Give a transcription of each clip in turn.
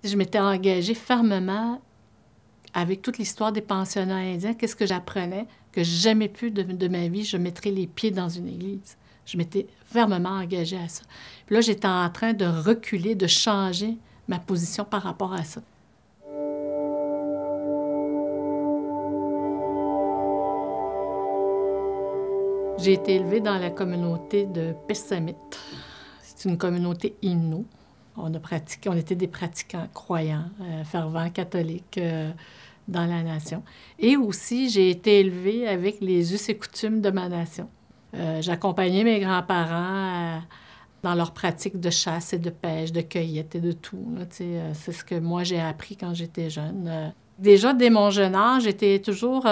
Je m'étais engagée fermement avec toute l'histoire des pensionnats indiens. Qu'est-ce que j'apprenais? Que jamais plus de ma vie, je mettrais les pieds dans une église. Je m'étais fermement engagée à ça. Puis là, j'étais en train de reculer, de changer ma position par rapport à ça. J'ai été élevée dans la communauté de Pessamit. C'est une communauté Innu. On était des pratiquants croyants, fervents catholiques dans la nation. Et aussi, j'ai été élevée avec les us et coutumes de ma nation. J'accompagnais mes grands-parents dans leur pratique de chasse et de pêche, de cueillette et de tout. C'est ce que moi, j'ai appris quand j'étais jeune. Déjà, dès mon jeune âge, j'étais toujours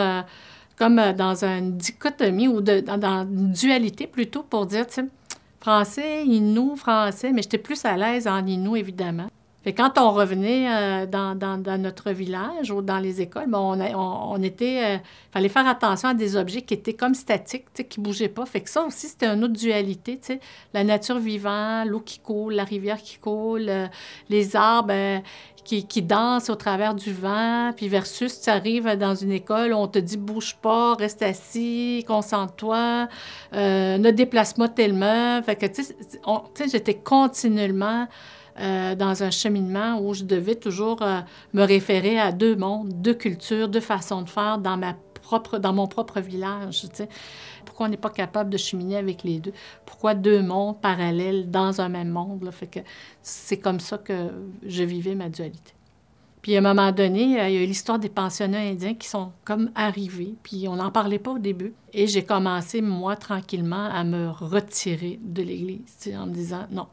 comme dans une dichotomie ou dans une dualité plutôt pour dire, tu sais, français, Innu, français, mais j'étais plus à l'aise en Innu, évidemment. Fait que quand on revenait dans notre village ou dans les écoles, ben on était... fallait faire attention à des objets qui étaient comme statiques, tu sais, qui ne bougeaient pas. Fait que ça aussi, c'était une autre dualité, tu sais. La nature vivante, l'eau qui coule, la rivière qui coule, les arbres qui dansent au travers du vent, puis versus, tu arrives dans une école, on te dit « bouge pas, reste assis, concentre-toi, ne déplace pas tellement ». Fait que, tu sais, j'étais continuellement... dans un cheminement où je devais toujours me référer à deux mondes, deux cultures, deux façons de faire dans mon propre village. Tu sais. Pourquoi on n'est pas capable de cheminer avec les deux? Pourquoi deux mondes parallèles dans un même monde? Là? Fait que c'est comme ça que je vivais ma dualité. Puis à un moment donné, il y a eu l'histoire des pensionnats indiens qui sont comme arrivés, puis on n'en parlait pas au début. Et j'ai commencé, moi, tranquillement, à me retirer de l'Église, tu sais, en me disant non.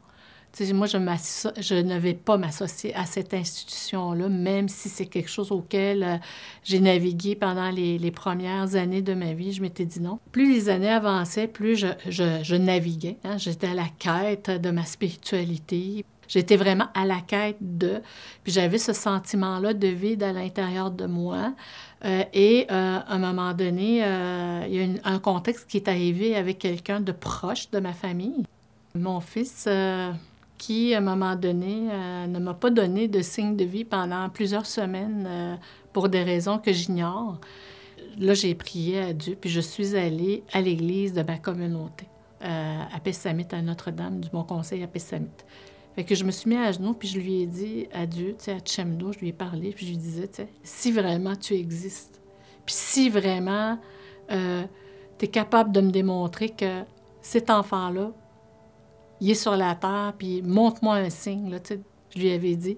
Moi, je ne vais pas m'associer à cette institution-là, même si c'est quelque chose auquel j'ai navigué pendant les premières années de ma vie. Je m'étais dit non. Plus les années avançaient, plus je naviguais. Hein? J'étais à la quête de ma spiritualité. J'étais vraiment à la quête de... Puis j'avais ce sentiment-là de vide à l'intérieur de moi. À un moment donné, il y a un contexte qui est arrivé avec quelqu'un de proche de ma famille. Mon fils... qui, à un moment donné, ne m'a pas donné de signe de vie pendant plusieurs semaines pour des raisons que j'ignore. Là, j'ai prié à Dieu, puis je suis allée à l'église de ma communauté, à Pessamit, à Notre-Dame, du Bon Conseil à Pessamit. Fait que je me suis mis à genoux, puis je lui ai dit à Dieu, tu sais, à Tchemdo, je lui ai parlé, puis je lui disais, tu sais, si vraiment tu existes, puis si vraiment tu es capable de me démontrer que cet enfant-là, il est sur la terre, puis montre-moi un signe. Là, tu sais, je lui avais dit,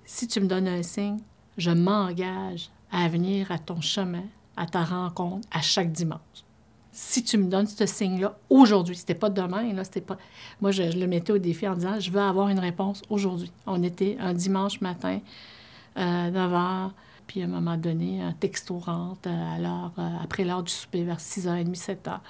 si tu me donnes un signe, je m'engage à venir à ton chemin, à ta rencontre, à chaque dimanche. Si tu me donnes ce signe-là aujourd'hui, c'était pas demain, là, c'était pas... Moi, je le mettais au défi en disant, je veux avoir une réponse aujourd'hui. On était un dimanche matin, 9h, puis à un moment donné, un texto rentre après l'heure du souper, vers 6h30, 7h.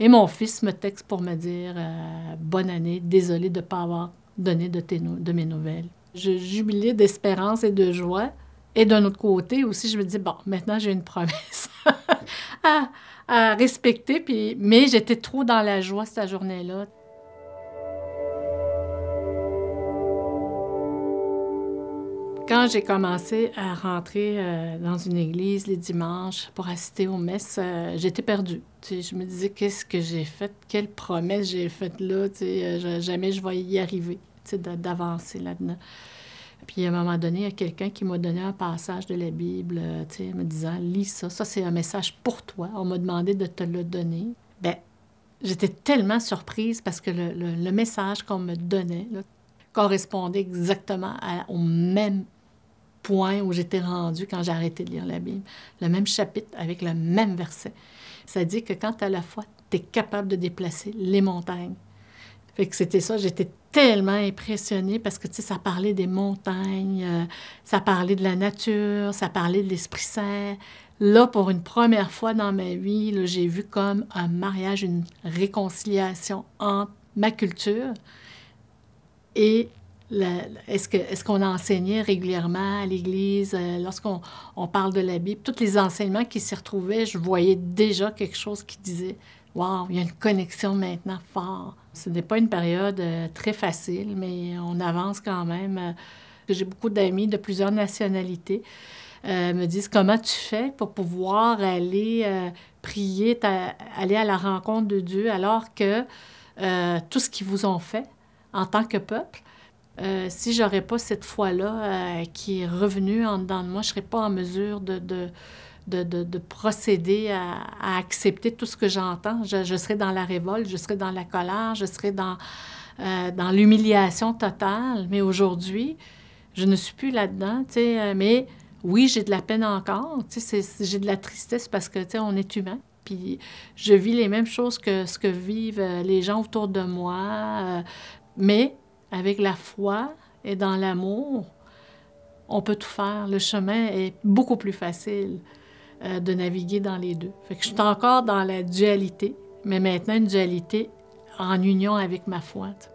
Et mon fils me texte pour me dire « Bonne année, désolé de ne pas avoir donné de mes nouvelles. » Je jubilais d'espérance et de joie. Et d'un autre côté aussi, je me dis « Bon, maintenant j'ai une promesse à respecter. » Mais j'étais trop dans la joie cette journée-là. Quand j'ai commencé à rentrer dans une église les dimanches pour assister aux messes, j'étais perdue. Tu sais, je me disais, qu'est-ce que j'ai fait? Quelle promesse j'ai faite là? Tu sais, jamais je vais y arriver, tu sais, d'avancer là-dedans. Puis à un moment donné, il y a quelqu'un qui m'a donné un passage de la Bible, tu sais, me disant, lis ça, ça c'est un message pour toi. On m'a demandé de te le donner. Bien, j'étais tellement surprise parce que le message qu'on me donnait là, correspondait exactement au même point où j'étais rendue quand j'ai arrêté de lire la Bible. Le même chapitre avec le même verset. Ça dit que quand tu as la foi, tu es capable de déplacer les montagnes. Fait que c'était ça, j'étais tellement impressionnée parce que, tu sais, ça parlait des montagnes, ça parlait de la nature, ça parlait de l'Esprit Saint. Là, pour une première fois dans ma vie, là, j'ai vu comme un mariage, une réconciliation entre ma culture et est-ce qu'on enseignait régulièrement à l'Église, lorsqu'on parle de la Bible, tous les enseignements qui s'y retrouvaient, je voyais déjà quelque chose qui disait « Wow, il y a une connexion maintenant forte ». Ce n'est pas une période très facile, mais on avance quand même J'ai beaucoup d'amis de plusieurs nationalités. Me disent comment tu fais pour pouvoir aller prier, aller à la rencontre de Dieu alors que tout ce qu'ils vous ont fait en tant que peuple, si j'aurais pas cette foi-là qui est revenue en dedans de moi, je serais pas en mesure de procéder à accepter tout ce que j'entends. Je serais dans la révolte, je serais dans la colère, je serais dans l'humiliation totale. Mais aujourd'hui, je ne suis plus là-dedans, tu sais, mais oui, j'ai de la peine encore, tu sais, j'ai de la tristesse parce que, tu sais, on est humain. Puis je vis les mêmes choses que ce que vivent les gens autour de moi, mais avec la foi et dans l'amour, on peut tout faire. Le chemin est beaucoup plus facile de naviguer dans les deux. Fait que je suis encore dans la dualité, mais maintenant une dualité en union avec ma foi, tu sais.